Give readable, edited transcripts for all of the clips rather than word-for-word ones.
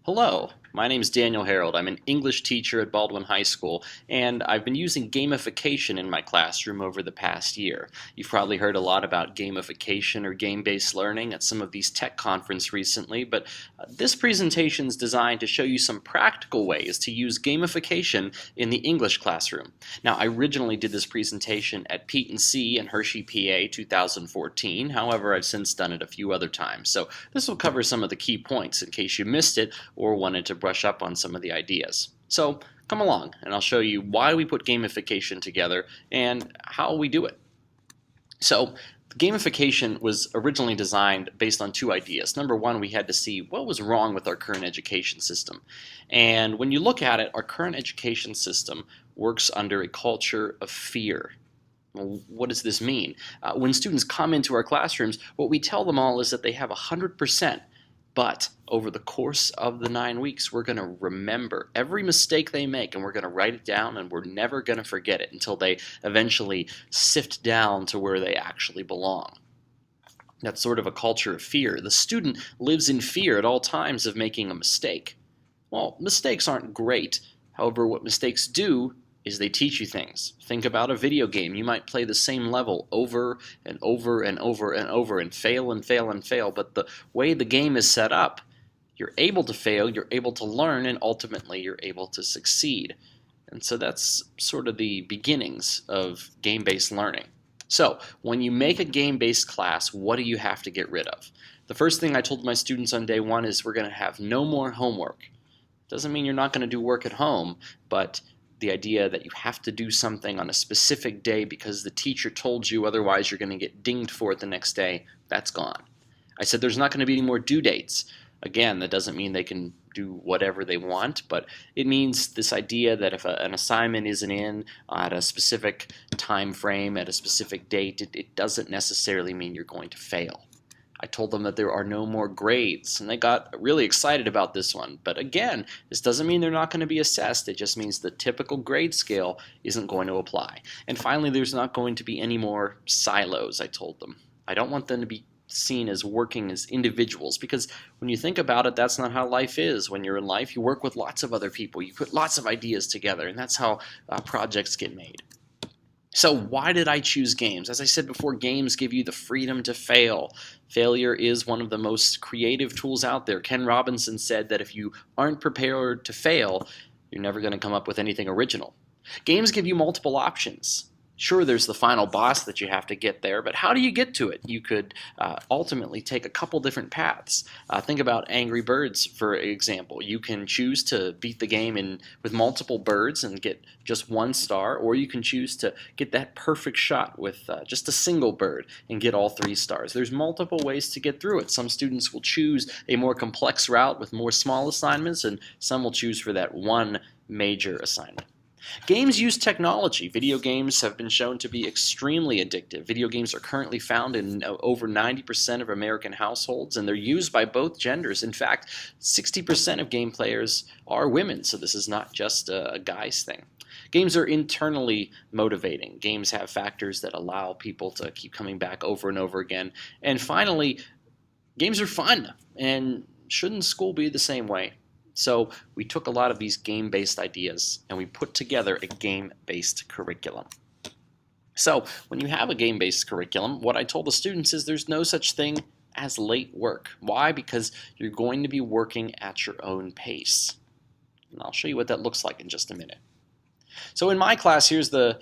Hello, my name is Daniel Harold. I'm an English teacher at Baldwin High School, and I've been using gamification in my classroom over the past year. You've probably heard a lot about gamification or game-based learning at some of these tech conferences recently, but this presentation is designed to show you some practical ways to use gamification in the English classroom. Now, I originally did this presentation at Pete & C in Hershey, PA 2014. However, I've since done it a few other times. So this will cover some of the key points in case you missed it or wanted to brush up on some of the ideas. So come along and I'll show you why we put gamification together and how we do it. So gamification was originally designed based on two ideas. Number one, we had to see what was wrong with our current education system. And when you look at it, our current education system works under a culture of fear. Well, what does this mean? When students come into our classrooms, what we tell them all is that they have 100%. But over the course of the 9 weeks, we're going to remember every mistake they make, and we're going to write it down, and we're never going to forget it until they eventually sift down to where they actually belong. That's sort of a culture of fear. The student lives in fear at all times of making a mistake. Well, mistakes aren't great. However, what mistakes do is they teach you things. Think about a video game. You might play the same level over and over and over and over and fail and fail and fail, but the way the game is set up, you're able to fail, you're able to learn, and ultimately you're able to succeed. And so that's sort of the beginnings of game-based learning. So when you make a game-based class, what do you have to get rid of? The first thing I told my students on day one is we're going to have no more homework. Doesn't mean you're not going to do work at home, but the idea that you have to do something on a specific day because the teacher told you, otherwise you're going to get dinged for it the next day, that's gone. I said there's not going to be any more due dates. Again, that doesn't mean they can do whatever they want, but it means this idea that if an assignment isn't in at a specific time frame, at a specific date, it doesn't necessarily mean you're going to fail. I told them that there are no more grades, and they got really excited about this one. But again, this doesn't mean they're not going to be assessed. It just means the typical grade scale isn't going to apply. And finally, there's not going to be any more silos, I told them. I don't want them to be seen as working as individuals, because when you think about it, that's not how life is. When you're in life, you work with lots of other people. You put lots of ideas together, and that's how projects get made. So why did I choose games? As I said before, games give you the freedom to fail. Failure is one of the most creative tools out there. Ken Robinson said that if you aren't prepared to fail, you're never going to come up with anything original. Games give you multiple options. Sure, there's the final boss that you have to get there, but how do you get to it? You could ultimately take a couple different paths. Think about Angry Birds, for example. You can choose to beat the game with multiple birds and get just 1 star, or you can choose to get that perfect shot with just a single bird and get all 3 stars. There's multiple ways to get through it. Some students will choose a more complex route with more small assignments, and some will choose for that one major assignment. Games use technology. Video games have been shown to be extremely addictive. Video games are currently found in over 90% of American households, and they're used by both genders. In fact, 60% of game players are women, so this is not just a guy's thing. Games are internally motivating. Games have factors that allow people to keep coming back over and over again. And finally, games are fun, and shouldn't school be the same way? So we took a lot of these game-based ideas and we put together a game-based curriculum. So when you have a game-based curriculum, what I told the students is there's no such thing as late work. Why? Because you're going to be working at your own pace. And I'll show you what that looks like in just a minute. So in my class, here's the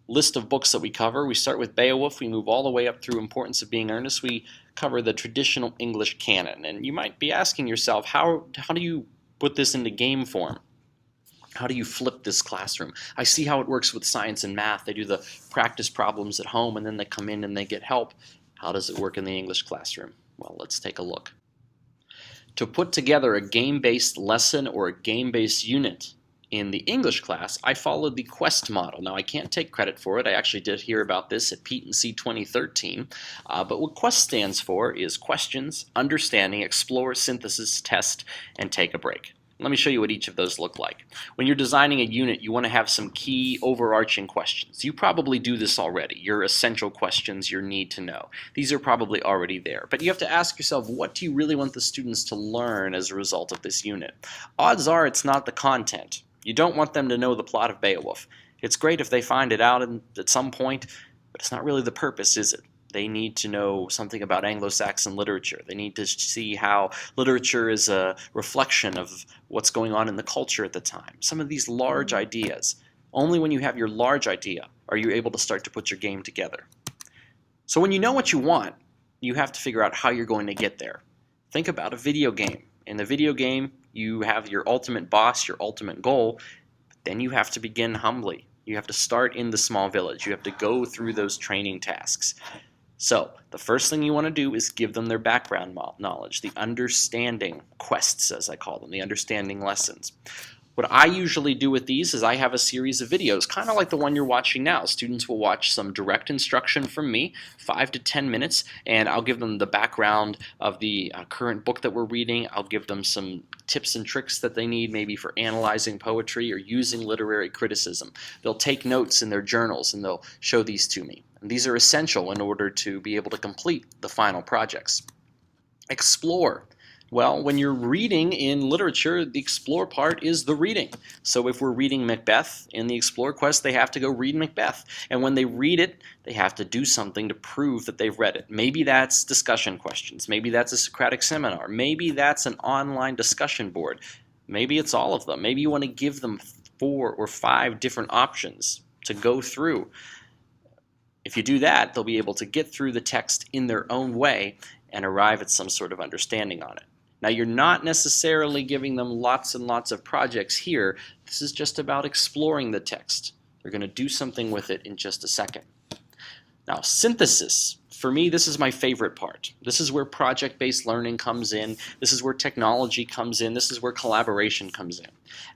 list of books that we cover. We start with Beowulf. We move all the way up through Importance of Being Earnest. We cover the traditional English canon. And you might be asking yourself, how do you put this into game form? How do you flip this classroom? I see how it works with science and math. They do the practice problems at home and then they come in and they get help. How does it work in the English classroom? Well, let's take a look. To put together a game-based lesson or a game-based unit in the English class, I followed the QUEST model. Now, I can't take credit for it. I actually did hear about this at Pete & C 2013. But what QUEST stands for is questions, understanding, explore, synthesis, test, and take a break. Let me show you what each of those look like. When you're designing a unit, you want to have some key overarching questions. You probably do this already. Your essential questions, your need to know. These are probably already there. But you have to ask yourself, what do you really want the students to learn as a result of this unit? Odds are it's not the content. You don't want them to know the plot of Beowulf. It's great if they find it out at some point, but it's not really the purpose, is it? They need to know something about Anglo-Saxon literature. They need to see how literature is a reflection of what's going on in the culture at the time. Some of these large ideas. Only when you have your large idea are you able to start to put your game together. So when you know what you want, you have to figure out how you're going to get there. Think about a video game. In the video game, you have your ultimate boss, your ultimate goal, but then you have to begin humbly. You have to start in the small village. You have to go through those training tasks. So the first thing you want to do is give them their background knowledge, the understanding quests, as I call them, the understanding lessons. What I usually do with these is I have a series of videos, kind of like the one you're watching now. Students will watch some direct instruction from me, 5 to 10 minutes, and I'll give them the background of the current book that we're reading. I'll give them some tips and tricks that they need maybe for analyzing poetry or using literary criticism. They'll take notes in their journals and they'll show these to me. And these are essential in order to be able to complete the final projects. Explore. Well, when you're reading in literature, the explore part is the reading. So if we're reading Macbeth in the explore quest, they have to go read Macbeth. And when they read it, they have to do something to prove that they've read it. Maybe that's discussion questions. Maybe that's a Socratic seminar. Maybe that's an online discussion board. Maybe it's all of them. Maybe you want to give them 4 or 5 different options to go through. If you do that, they'll be able to get through the text in their own way and arrive at some sort of understanding on it. Now, you're not necessarily giving them lots and lots of projects here. This is just about exploring the text. They're going to do something with it in just a second. Now, synthesis. For me, this is my favorite part. This is where project-based learning comes in. This is where technology comes in. This is where collaboration comes in.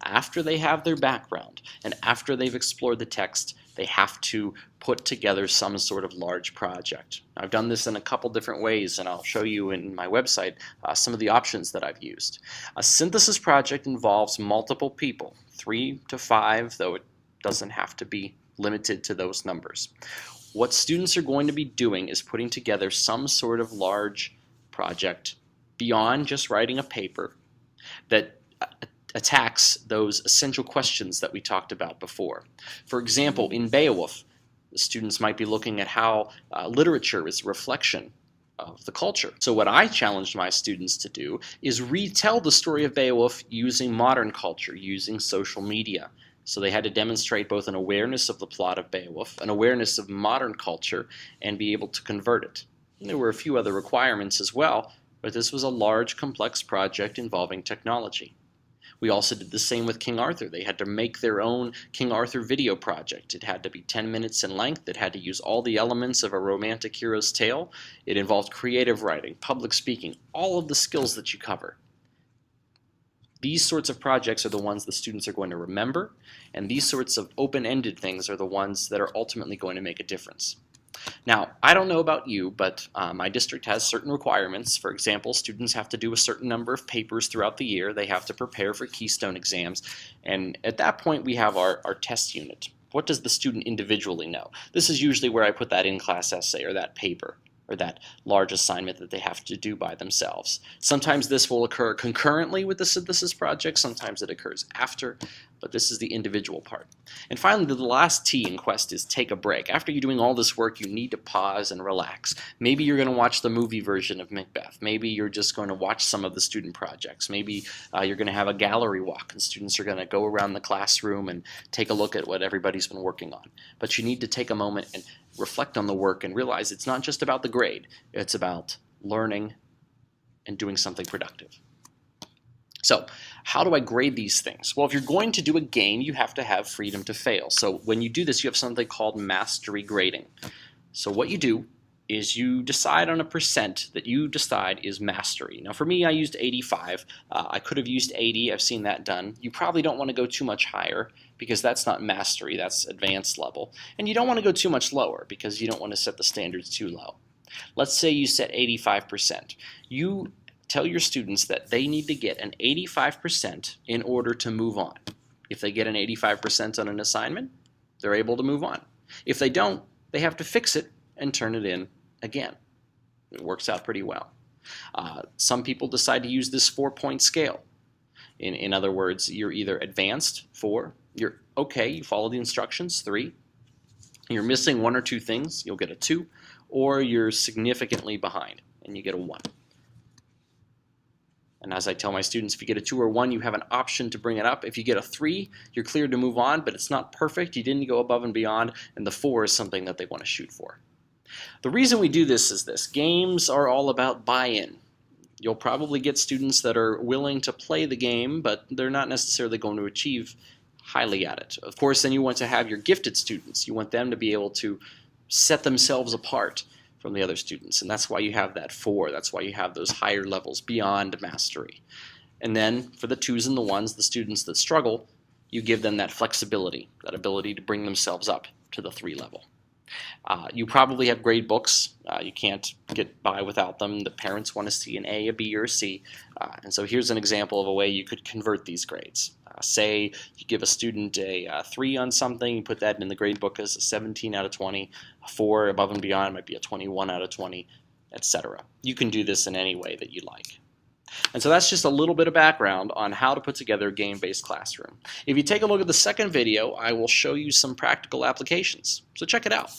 After they have their background and after they've explored the text, they have to put together some sort of large project. I've done this in a couple different ways, and I'll show you in my website some of the options that I've used. A synthesis project involves multiple people, 3 to 5, though it doesn't have to be limited to those numbers. What students are going to be doing is putting together some sort of large project beyond just writing a paper that attacks those essential questions that we talked about before. For example, in Beowulf, the students might be looking at how literature is a reflection of the culture. So what I challenged my students to do is retell the story of Beowulf using modern culture, using social media. So they had to demonstrate both an awareness of the plot of Beowulf, an awareness of modern culture, and be able to convert it. And there were a few other requirements as well, but this was a large, complex project involving technology. We also did the same with King Arthur. They had to make their own King Arthur video project. It had to be 10 minutes in length. It had to use all the elements of a romantic hero's tale. It involved creative writing, public speaking, all of the skills that you cover. These sorts of projects are the ones the students are going to remember, and these sorts of open-ended things are the ones that are ultimately going to make a difference. Now, I don't know about you, but my district has certain requirements. For example, students have to do a certain number of papers throughout the year. They have to prepare for Keystone exams. And at that point, we have our test unit. What does the student individually know? This is usually where I put that in-class essay or that paper or that large assignment that they have to do by themselves. Sometimes this will occur concurrently with the synthesis project. Sometimes it occurs after. But this is the individual part. And finally, the last T in Quest is take a break. After you're doing all this work, you need to pause and relax. Maybe you're going to watch the movie version of Macbeth. Maybe you're just going to watch some of the student projects. Maybe you're going to have a gallery walk, and students are going to go around the classroom and take a look at what everybody's been working on. But you need to take a moment and reflect on the work and realize it's not just about the grade. It's about learning and doing something productive. So, how do I grade these things? Well, if you're going to do a game, you have to have freedom to fail. So when you do this, you have something called mastery grading. So what you do is you decide on a percent that you decide is mastery. Now for me, I used 85. I could have used 80. I've seen that done. You probably don't want to go too much higher because that's not mastery, that's advanced level. And you don't want to go too much lower because you don't want to set the standards too low. Let's say you set 85%. You tell your students that they need to get an 85% in order to move on. If they get an 85% on an assignment, they're able to move on. If they don't, they have to fix it and turn it in again. It works out pretty well. Some people decide to use this 4-point scale. In other words, you're either advanced, 4, you're okay, you follow the instructions, 3, you're missing 1 or 2 things, you'll get a 2, or you're significantly behind, and you get a 1. And as I tell my students, if you get a 2 or 1, you have an option to bring it up. If you get a 3, you're cleared to move on, but it's not perfect, you didn't go above and beyond, and the 4 is something that they want to shoot for. The reason we do this is this. Games are all about buy-in. You'll probably get students that are willing to play the game, but they're not necessarily going to achieve highly at it. Of course, then you want to have your gifted students. You want them to be able to set themselves apart from the other students, and that's why you have that 4. That's why you have those higher levels beyond mastery. And then for the 2s and the 1s, the students that struggle, you give them that flexibility, that ability to bring themselves up to the 3 level. You probably have grade books. You can't get by without them. The parents want to see an A, a B, or a C. And so here's an example of a way you could convert these grades. Say you give a student a 3 on something, you put that in the grade book as a 17 out of 20, a 4 above and beyond might be a 21 out of 20, etc. You can do this in any way that you like. And so that's just a little bit of background on how to put together a game-based classroom. If you take a look at the second video, I will show you some practical applications. So check it out.